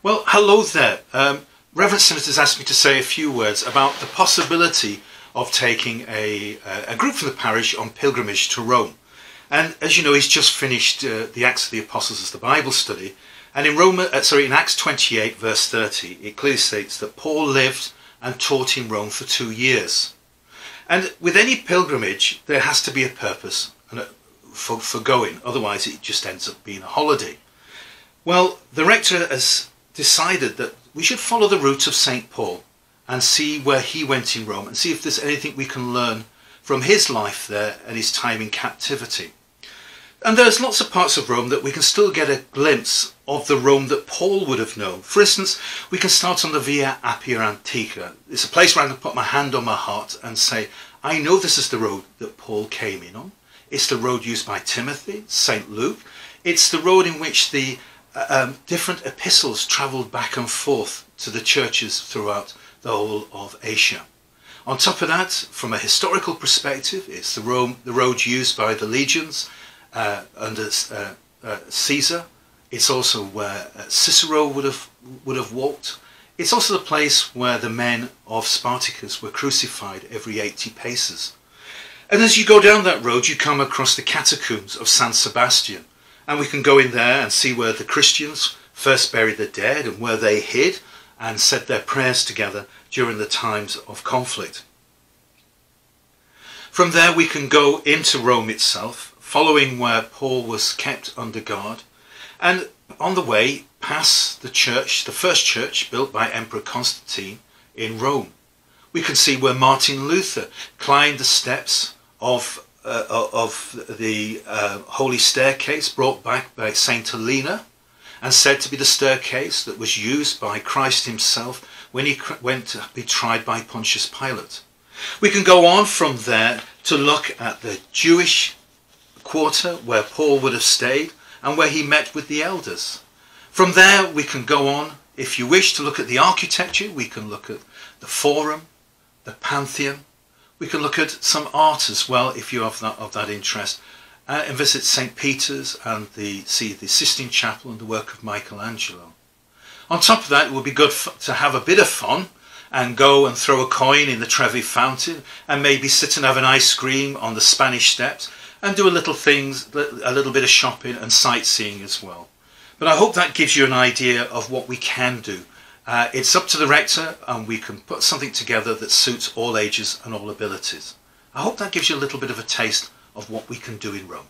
Well, hello there. Reverend Sinnott has asked me to say a few words about the possibility of taking a group from the parish on pilgrimage to Rome. And as you know, he's just finished the Acts of the Apostles as the Bible study. And in Acts 28 verse 30, it clearly states that Paul lived and taught in Rome for 2 years. And with any pilgrimage, there has to be a purpose for going. Otherwise, it just ends up being a holiday. Well, the rector has decided that we should follow the route of St. Paul and see where he went in Rome and see if there's anything we can learn from his life there and his time in captivity. And there's lots of parts of Rome that we can still get a glimpse of the Rome that Paul would have known. For instance, we can start on the Via Appia Antica. It's a place where I can put my hand on my heart and say, I know this is the road that Paul came in on. It's the road used by Timothy, St. Luke. It's the road in which the different epistles travelled back and forth to the churches throughout the whole of Asia. On top of that, from a historical perspective, it's the road used by the legions under Caesar. It's also where Cicero would have walked. It's also the place where the men of Spartacus were crucified every 80 paces. And as you go down that road, you come across the catacombs of San Sebastian. And we can go in there and see where the Christians first buried the dead and where they hid and said their prayers together during the times of conflict. From there we can go into Rome itself, following where Paul was kept under guard, and on the way pass the church, the first church built by Emperor Constantine in Rome. We can see where Martin Luther climbed the steps of the holy staircase brought back by Saint Helena and said to be the staircase that was used by Christ himself when he went to be tried by Pontius Pilate. We can go on from there to look at the Jewish quarter where Paul would have stayed and where he met with the elders. From there we can go on, if you wish, to look at the architecture. We can look at the Forum, the Pantheon. We can look at some art as well if you have of that interest, and visit St. Peter's and see the Sistine Chapel and the work of Michelangelo. On top of that, it would be good to have a bit of fun and go and throw a coin in the Trevi Fountain and maybe sit and have an ice cream on the Spanish Steps and do a little bit of shopping and sightseeing as well. But I hope that gives you an idea of what we can do. It's up to the rector, and we can put something together that suits all ages and all abilities. I hope that gives you a little bit of a taste of what we can do in Rome.